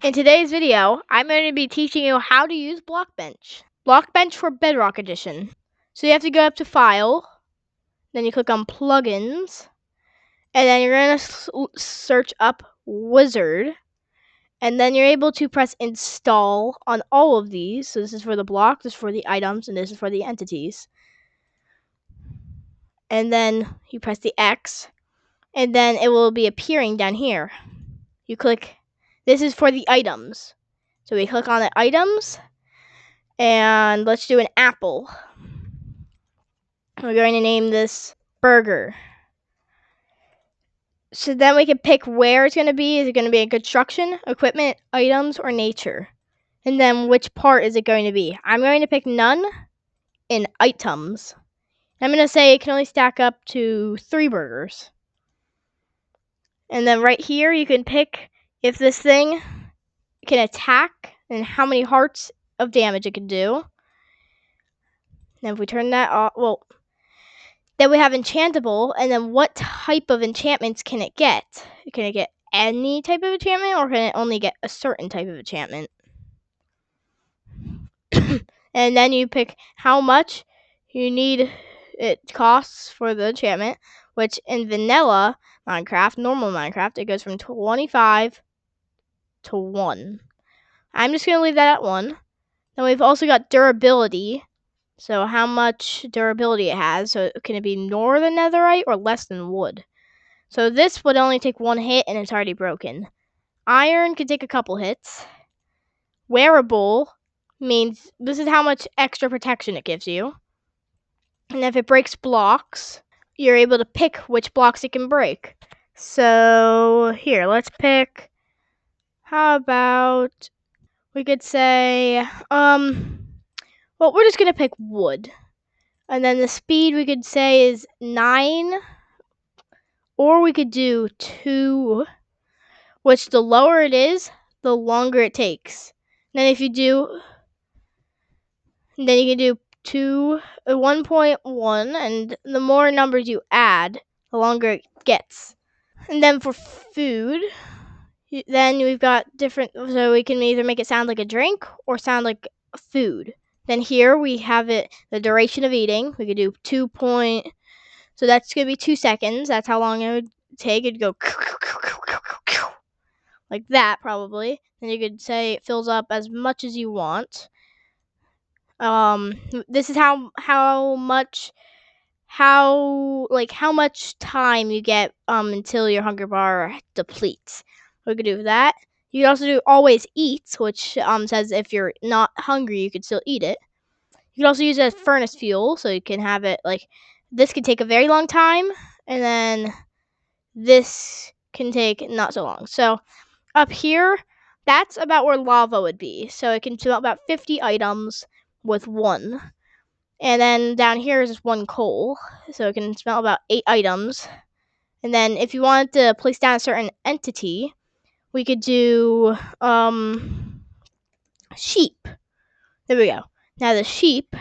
In today's video, I'm going to be teaching you how to use Blockbench. Blockbench for Bedrock Edition. So you have to go up to File, then you click on Plugins, and then you're going to search up Wizard, and then you're able to press Install on all of these. So this is for the block, this is for the items, and this is for the entities. And then you press the X, and then it will be appearing down here. You click, this is for the items. So we click on the items, and let's do an apple. We're going to name this burger. So then we can pick where it's going to be. Is it going to be in construction, equipment, items, or nature? And then which part is it going to be? I'm going to pick none in items. I'm going to say it can only stack up to 3 burgers. And then right here you can pick if this thing can attack and how many hearts of damage it can do. And if we turn that off, well, then we have enchantable, and then what type of enchantments can it get? Can it get any type of enchantment, or can it only get a certain type of enchantment? And then you pick how much you need it costs for the enchantment, which in vanilla Minecraft, normal Minecraft, it goes from 25 to 1. I'm just going to leave that at 1. Then we've also got durability. So how much durability it has. So can it be more than netherite or less than wood? So this would only take 1 hit and it's already broken. Iron could take a couple hits. Wearable means this is how much extra protection it gives you. And if it breaks blocks, you're able to pick which blocks it can break. So here, let's pick, how about, we could say, well, we're just going to pick wood. And then the speed we could say is 9. Or we could do 2, which the lower it is, the longer it takes. And then if you do, then you can do 1.1, and the more numbers you add, the longer it gets. And then for food, then we've got different, so we can either make it sound like a drink or sound like food. Then here we have it, the duration of eating. We could do 2 point, so that's going to be 2 seconds. That's how long it would take. It'd go like that, probably. Then you could say it fills up as much as you want. This is how much time you get until your hunger bar depletes. We could do that. You could also do always eat, which says if you're not hungry, you could still eat it. You could also use it as furnace fuel, so you can have it like this could take a very long time, and then this can take not so long. So up here, that's about where lava would be. So it can smelt about 50 items with 1. And then down here is just 1 coal. So it can smelt about 8 items. And then if you wanted to place down a certain entity, we could do sheep. There we go. Now the sheep,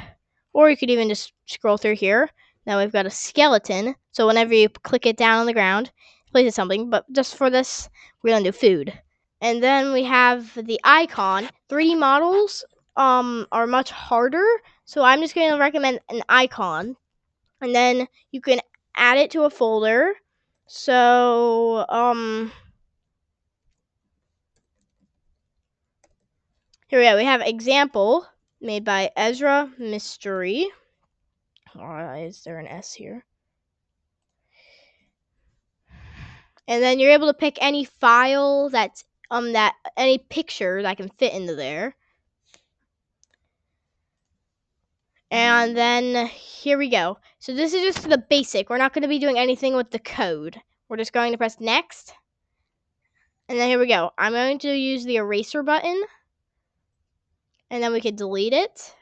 or you could even just scroll through here. Now we've got a skeleton. So whenever you click it down on the ground, it places something. But just for this, we're going to do food. And then we have the icon. 3D models are much harder, so I'm just going to recommend an icon. And then you can add it to a folder. So here we go. We have example made by Ezra Mystery. Why is there an S here? And then you're able to pick any file that's any picture that can fit into there. And then here we go. So this is just the basic. We're not going to be doing anything with the code. We're just going to press next. And then here we go. I'm going to use the eraser button. And then we can delete it.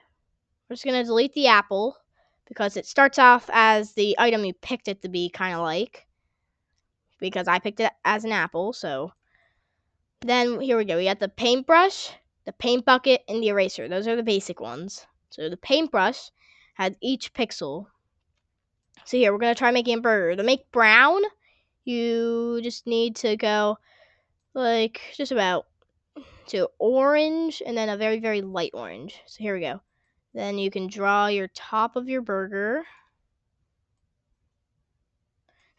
We're just going to delete the apple because it starts off as the item you picked it to be, kind of like. Because I picked it as an apple, so. Then here we go. We got the paintbrush, the paint bucket, and the eraser. Those are the basic ones. So the paintbrush has each pixel. So here, we're going to try making a burger. To make brown, you just need to go, like, just about to orange and then a very, very light orange. So here we go. Then you can draw your top of your burger.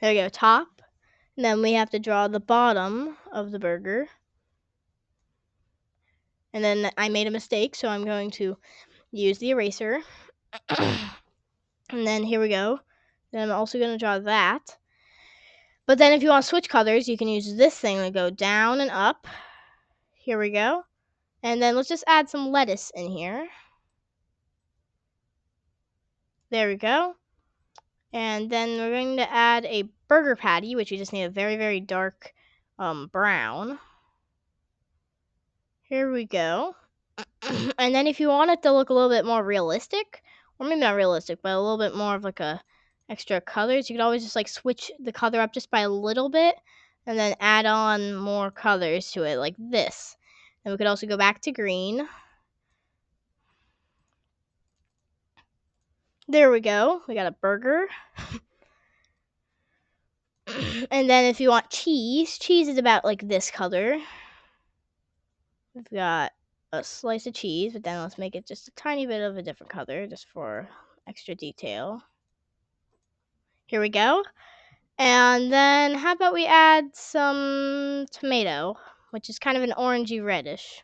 There we go, top. And then we have to draw the bottom of the burger. And then I made a mistake, so I'm going to use the eraser. And then here we go. Then I'm also going to draw that. But then if you want to switch colors, you can use this thing to go down and up. Here we go. And then let's just add some lettuce in here. There we go. And then we're going to add a burger patty, which we just need a very, very dark brown. Here we go. And then if you want it to look a little bit more realistic, or maybe not realistic, but a little bit more of like a extra colors, you could always just like switch the color up just by a little bit and then add on more colors to it like this. And we could also go back to green. There we go. We got a burger. And then if you want cheese is about like this color. We've got a slice of cheese, but then let's make it just a tiny bit of a different color just for extra detail. Here we go. And then how about we add some tomato, which is kind of an orangey reddish.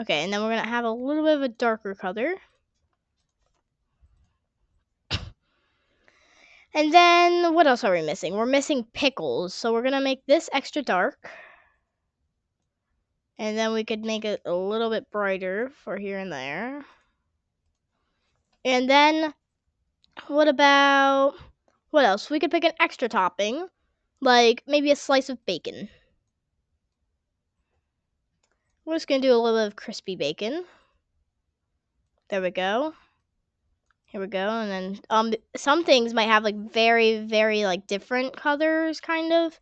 Okay, and then we're going to have a little bit of a darker color. And then what else are we missing? We're missing pickles, so we're going to make this extra dark. And then we could make it a little bit brighter for here and there. And then what else? We could pick an extra topping, like maybe a slice of bacon. We're just going to do a little bit of crispy bacon. There we go. Here we go. And then some things might have like very, very like different colors kind of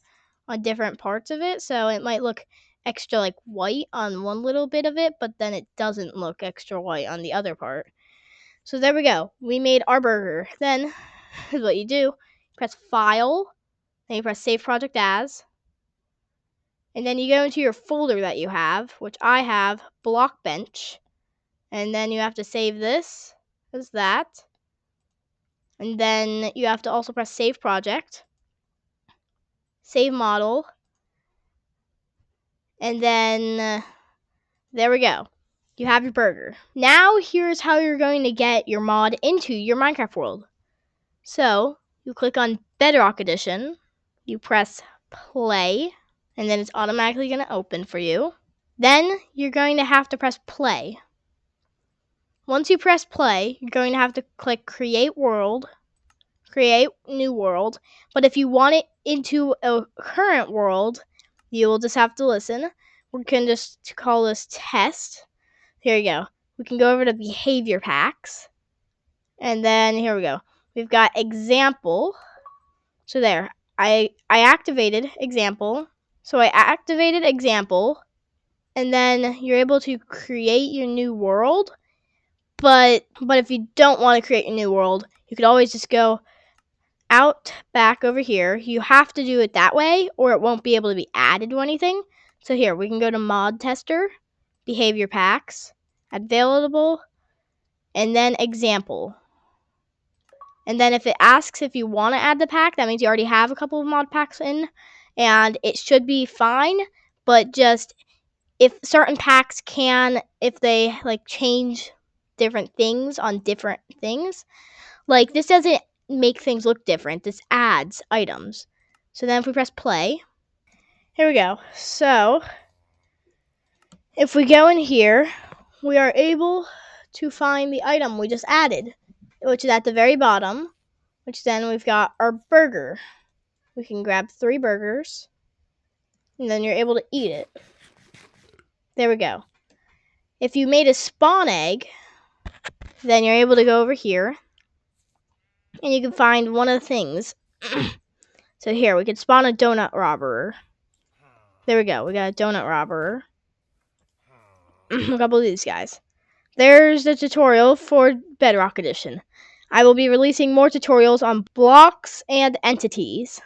on different parts of it. So it might look extra like white on one little bit of it, but then it doesn't look extra white on the other part. So there we go. We made our burger. Then is what you do. Press File. Then you press Save Project As. And then you go into your folder that you have, which I have Blockbench. And then you have to save this as that. And then you have to also press Save Project. Save Model. And then there we go. You have your burger. Now here's how you're going to get your mod into your Minecraft world. So you click on Bedrock Edition. You press Play. And then it's automatically going to open for you. Then you're going to have to press play. Once you press play, you're going to have to click create world, create new world. But if you want it into a current world, you will just have to listen. We can just call this test. Here we go. We can go over to behavior packs. And then here we go. We've got example. So there, I activated example. So I activated example. And then you're able to create your new world. But if you don't want to create a new world, you could always just go out back over here. You have to do it that way or it won't be able to be added to anything. So here, we can go to mod tester, behavior packs, available, and then example. And then if it asks if you want to add the pack, that means you already have a couple of mod packs in. And it should be fine, but just if certain packs can, if they like change different things on different things, like this doesn't make things look different, this adds items. So then if we press play, here we go. So if we go in here, we are able to find the item we just added, which is at the very bottom, which then we've got our burger. We can grab 3 burgers and then you're able to eat it. There we go. If you made a spawn egg, then you're able to go over here and you can find one of the things. So here, we could spawn a donut robber. There we go. We got a donut robber. A couple of these guys. There's the tutorial for Bedrock Edition. I will be releasing more tutorials on blocks and entities.